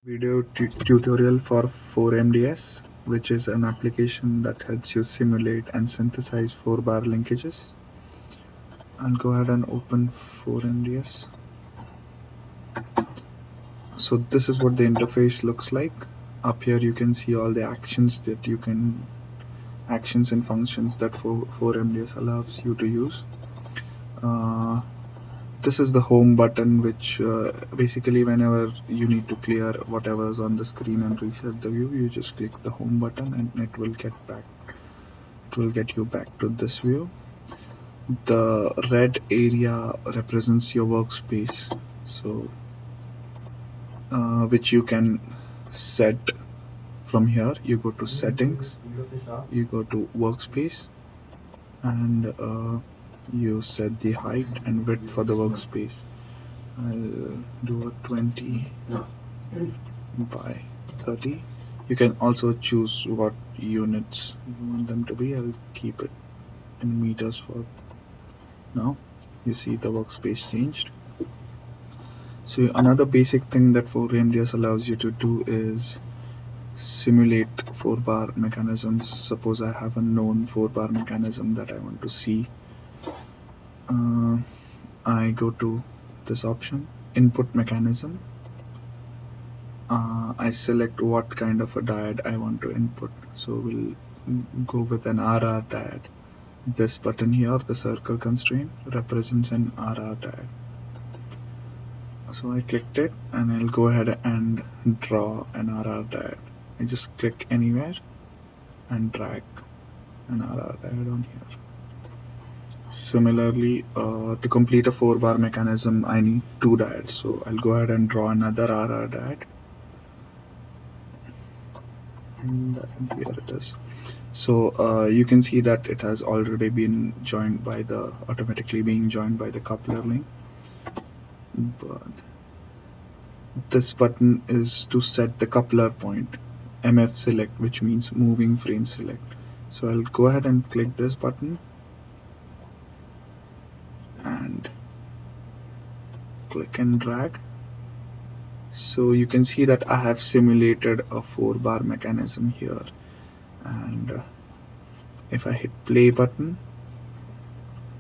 Video tutorial for 4MDS, which is an application that helps you simulate and synthesize 4-bar linkages. I'll go ahead and open 4MDS. So this is what the interface looks like. Up here you can see all the actions and functions that 4MDS allows you to use. This is the home button, which basically whenever you need to clear whatever is on the screen and reset the view, you just click the home button and it will get you back to this view. The red area represents your workspace, so which you can set from here. You go to settings, you go to workspace, and you set the height and width for the workspace. I'll do a 20 by 30. You can also choose what units you want them to be. I'll keep it in meters for now. You see the workspace changed. So another basic thing that 4MDS allows you to do is simulate 4-bar mechanisms. Suppose I have a known 4-bar mechanism that I want to see. I go to this option, input mechanism. I select what kind of a diode I want to input. So we'll go with an RR diode. This button here, the circle constraint, represents an RR diode. So I clicked it and I'll go ahead and draw an RR diode. I just click anywhere and drag an RR diode on here. Similarly, to complete a 4-bar mechanism, I need 2 diodes. So I'll go ahead and draw another RR diode. And here it is. So you can see that it has already been joined by automatically being joined by the coupler link. But this button is to set the coupler point, MF select, which means moving frame select. So I'll go ahead and click this button and click and drag. So you can see that I have simulated a 4-bar mechanism here, and if I hit play button,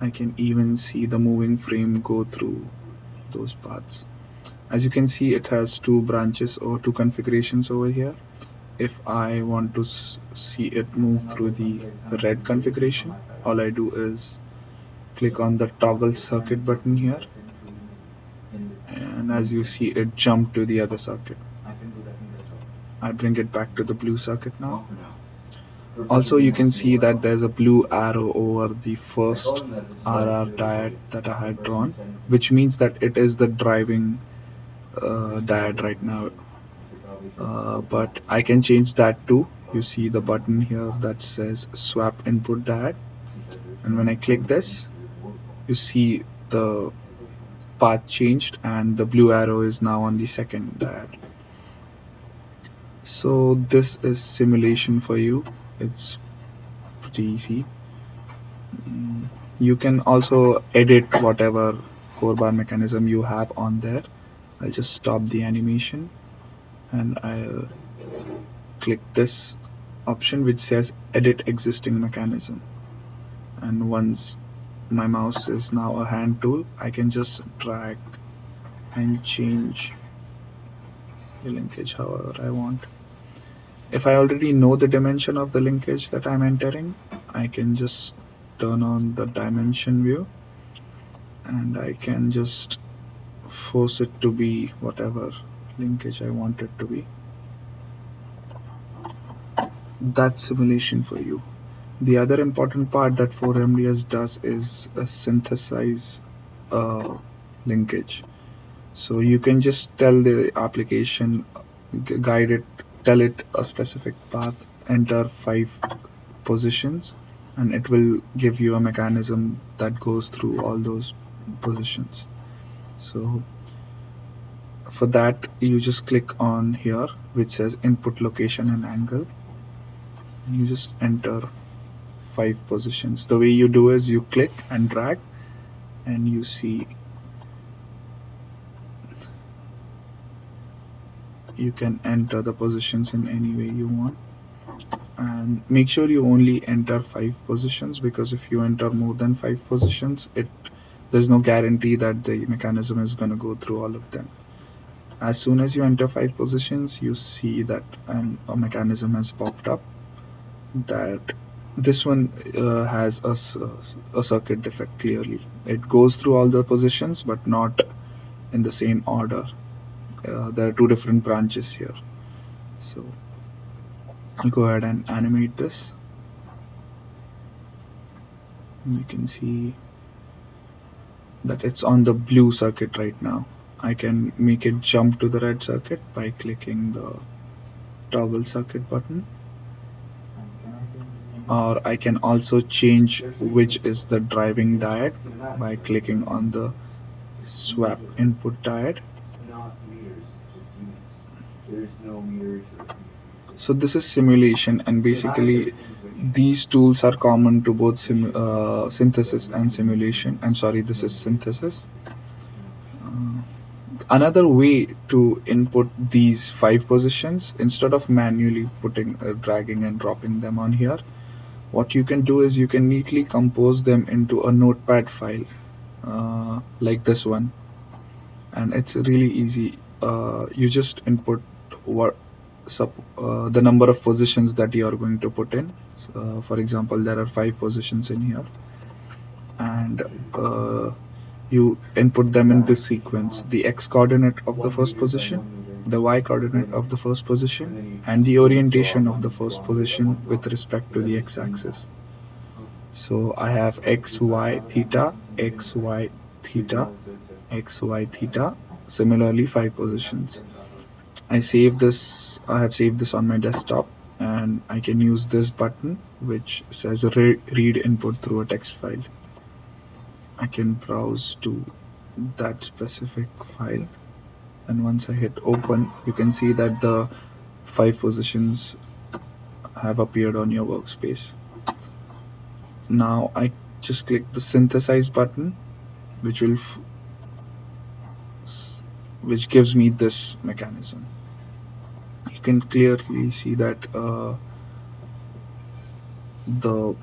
I can even see the moving frame go through those paths. As you can see, it has 2 branches or 2 configurations over here. If I want to see it move through the red configuration, all I do is click on the toggle circuit button here, and as you see, it jumped to the other circuit. I bring it back to the blue circuit now. Also, you can see that there's a blue arrow over the first RR diode that I had drawn, which means that it is the driving diode right now. But I can change that too. You see the button here that says swap input diode, and when I click this, you see the path changed and the blue arrow is now on the second diode. So this is simulation for you. It's pretty easy. You can also edit whatever 4-bar mechanism you have on there. I'll just stop the animation and I'll click this option which says edit existing mechanism, and once my mouse is now a hand tool, I can just drag and change the linkage however I want. If I already know the dimension of the linkage that I'm entering, I can just turn on the dimension view and I can just force it to be whatever linkage I want it to be. That's simulation for you. The other important part that 4MDS does is synthesize linkage. So you can just tell the application, guide it, tell it a specific path, enter 5 positions, and it will give you a mechanism that goes through all those positions. So for that, you just click on here which says input location and angle, and you just enter 5 positions. The way you do is you click and drag and you see you can enter the positions in any way you want, and make sure you only enter 5 positions, because if you enter more than 5 positions, there's no guarantee that the mechanism is going to go through all of them. As soon as you enter 5 positions, you see that a mechanism has popped up, that this one has a circuit defect. Clearly it goes through all the positions but not in the same order. There are 2 different branches here, so I'll go ahead and animate this. You can see that it's on the blue circuit right now. I can make it jump to the red circuit by clicking the toggle circuit button, or I can also change which is the driving diode by clicking on the swap input diode. So this is simulation, and basically these tools are common to both synthesis and simulation. I'm sorry, this is synthesis. Another way to input these 5 positions, instead of manually dragging and dropping them on here, what you can do is you can neatly compose them into a notepad file, like this one, and it's really easy. You just input the number of positions that you are going to put in. For example, there are 5 positions in here, and you input them in this sequence: the x coordinate of the first position, the y coordinate of the first position, and the orientation of the first position with respect to the x-axis. So I have x, y, theta, x, y, theta, x, y, theta, similarly 5 positions. I have saved this on my desktop, and I can use this button which says read input through a text file. I can browse to that specific file, and once I hit open, you can see that the 5 positions have appeared on your workspace. Now I just click the synthesize button, which gives me this mechanism. You can clearly see that the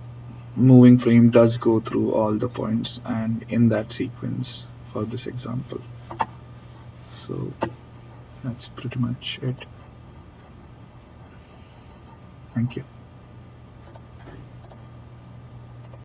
moving frame does go through all the points and in that sequence for this example. So that's pretty much it. Thank you.